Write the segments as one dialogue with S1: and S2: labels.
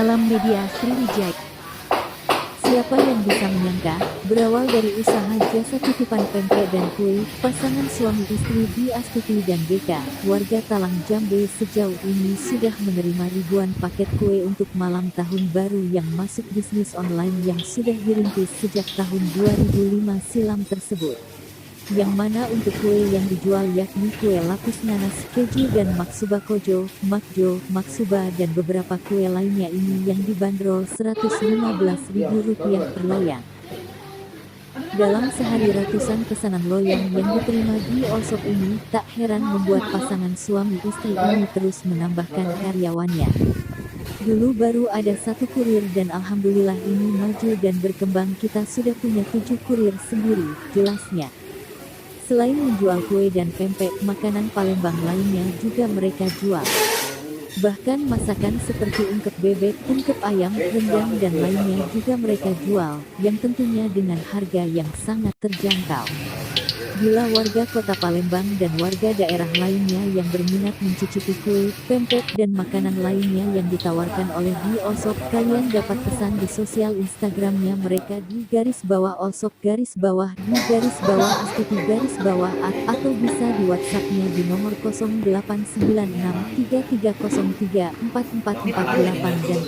S1: dalam media Sriwijaya. Siapa yang bisa menyangka, berawal dari usaha jasa titipan pempek dan kue, pasangan suami istri Dwi Astuti dan GK, warga Talang Jambe sejauh ini sudah menerima ribuan paket kue untuk malam tahun baru yang masuk bisnis online yang sudah dirintis sejak tahun 2005 silam tersebut. Yang mana untuk kue yang dijual yakni kue lapis nanas, keju dan maksuba kojo, makjo, maksuba dan beberapa kue lainnya ini yang dibanderol Rp115.000 per loyang. Dalam sehari ratusan pesanan loyang yang diterima di Osok ini tak heran membuat pasangan suami istri ini terus menambahkan karyawannya. Dulu baru ada 1 kurir dan alhamdulillah ini maju dan berkembang, kita sudah punya 7 kurir sendiri, jelasnya. Selain menjual kue dan pempek, makanan Palembang lainnya juga mereka jual. Bahkan masakan seperti ungkep bebek, ungkep ayam, rendang dan lainnya juga mereka jual, yang tentunya dengan harga yang sangat terjangkau. Bila warga kota Palembang dan warga daerah lainnya yang berminat mencicipi kue, pempek dan makanan lainnya yang ditawarkan oleh Dwi Osok, kalian dapat pesan di sosial Instagramnya mereka di _Dwi_Astuti_ atau bisa di WhatsAppnya di nomor 0896 3303 4448 dan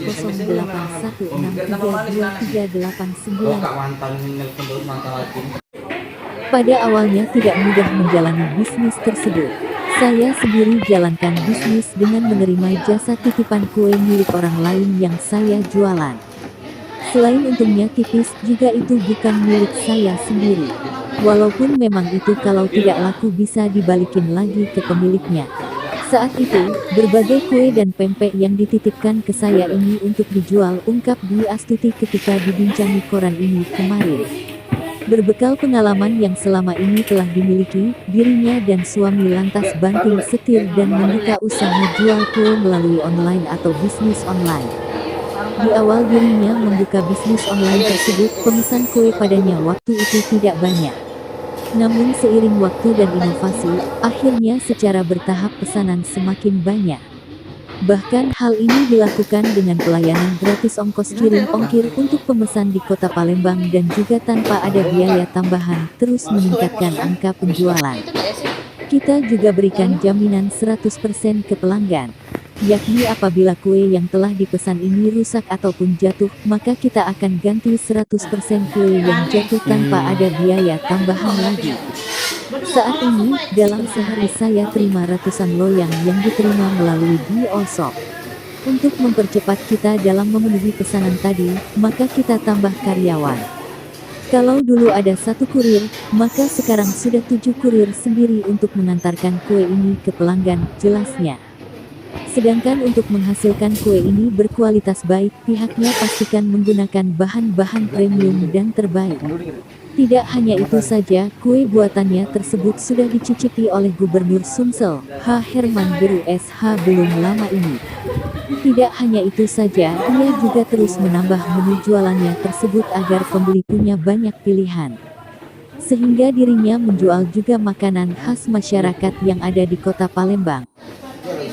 S1: 0816323889. Pada awalnya tidak mudah menjalani bisnis tersebut. Saya sendiri jalankan bisnis dengan menerima jasa titipan kue milik orang lain yang saya jualan. Selain untungnya tipis, juga itu bukan milik saya sendiri. Walaupun memang itu kalau tidak laku bisa dibalikin lagi ke pemiliknya. Saat itu, berbagai kue dan pempek yang dititipkan ke saya ini untuk dijual, ungkap Dwi Astuti ketika dibincangi koran ini kemarin. Berbekal pengalaman yang selama ini telah dimiliki, dirinya dan suami lantas banting setir dan membuka usaha jual kue melalui online atau bisnis online. Di awal dirinya membuka bisnis online tersebut, pemesan kue padanya waktu itu tidak banyak. Namun seiring waktu dan inovasi, akhirnya secara bertahap pesanan semakin banyak. Bahkan hal ini dilakukan dengan pelayanan gratis ongkos kirim ongkir untuk pemesan di kota Palembang dan juga tanpa ada biaya tambahan, terus meningkatkan angka penjualan. Kita juga berikan jaminan 100% ke pelanggan, yakni apabila kue yang telah dipesan ini rusak ataupun jatuh, maka kita akan ganti 100% kue yang jatuh tanpa ada biaya tambahan lagi. Saat ini, dalam sehari saya terima ratusan loyang yang diterima melalui Dwi Osok. Untuk mempercepat kita dalam memenuhi pesanan tadi, maka kita tambah karyawan. Kalau dulu ada 1 kurir, maka sekarang sudah 7 kurir sendiri untuk mengantarkan kue ini ke pelanggan, jelasnya. Sedangkan untuk menghasilkan kue ini berkualitas baik, pihaknya pastikan menggunakan bahan-bahan premium dan terbaik. Tidak hanya itu saja, kue buatannya tersebut sudah dicicipi oleh Gubernur Sumsel, H. Herman Beru SH belum lama ini. Tidak hanya itu saja, ia juga terus menambah menu jualannya tersebut agar pembeli punya banyak pilihan. Sehingga dirinya menjual juga makanan khas masyarakat yang ada di kota Palembang.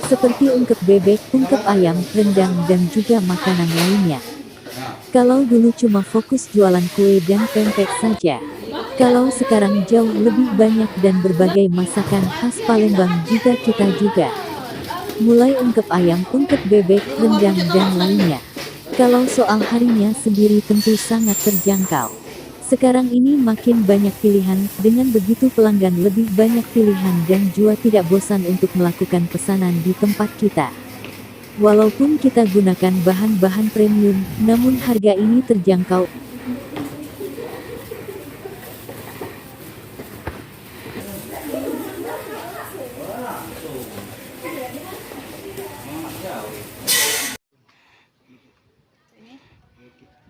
S1: Seperti ungkep bebek, ungkep ayam, rendang dan juga makanan lainnya. Kalau dulu cuma fokus jualan kue dan pempek saja. Kalau sekarang jauh lebih banyak dan berbagai masakan khas Palembang juga kita juga. Mulai ungkep ayam, ungkep bebek, rendang dan lainnya. Kalau soal harinya sendiri tentu sangat terjangkau. Sekarang ini makin banyak pilihan, dengan begitu pelanggan lebih banyak pilihan dan juga tidak bosan untuk melakukan pesanan di tempat kita. Walaupun kita gunakan bahan-bahan premium, namun harga ini terjangkau.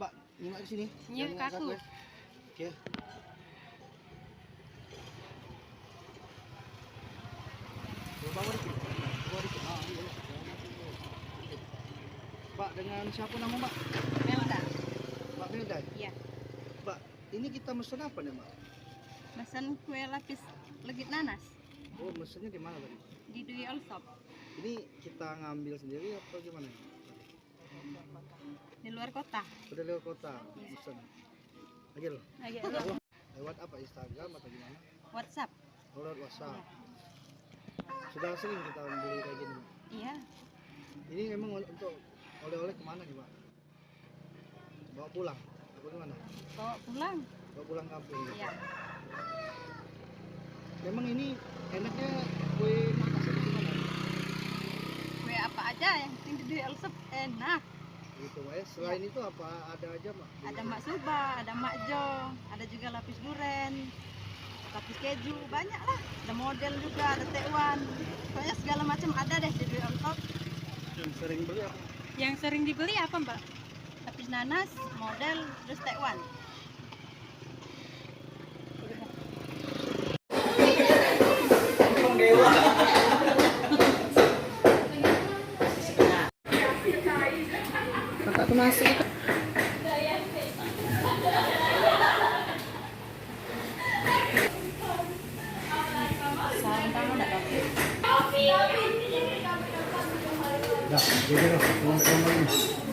S2: Mbak, nyimak ke sini.
S3: Nyimak ke aku.
S2: Oke. Bawa dikit. Bawa dikit. Iya. Mbak, dengan siapa nama Mbak?
S3: Melda.
S2: Mbak Melda.
S3: Iya.
S2: Mbak, ini kita mesen apa nih Mbak?
S3: Pesan kue lapis legit nanas
S2: Oh, mesennya di mana tadi?
S3: di Dwi Osok.
S2: Ini kita ngambil sendiri apa gimana?
S3: luar kota.
S2: Udah lewat kota, pesan. Lagi loh.
S3: Lagi
S2: Lewat apa, Instagram atau gimana?
S3: WhatsApp.
S2: Lewat WhatsApp. Sudah sering kita beli kayak gini.
S3: Iya.
S2: Ini memang untuk oleh-oleh kemana nih Pak? Bawa pulang? Atau gimana?
S3: Bawa pulang.
S2: Bawa pulang kampung.
S3: Iya.
S2: Memang ini enaknya kue Nanas atau gimana?
S3: Kue apa aja yang penting di Elsep enak.
S2: Gitu Pak ya. Selain itu apa ada aja Pak?
S3: Ada mak suba, ada mak jo, ada juga lapis duren, lapis keju, banyak lah. Ada model juga, ada tekwan. Pokoknya segala macam ada deh di Elsep.
S2: Yang sering beli apa?
S3: Yang sering dibeli apa mbak? Lapis nanas, model, terus tekwan.
S4: Kakakku masuk.
S3: Sarung tangan enggak pakai.
S2: Dah, jadi loh, pulang-pulang lagi.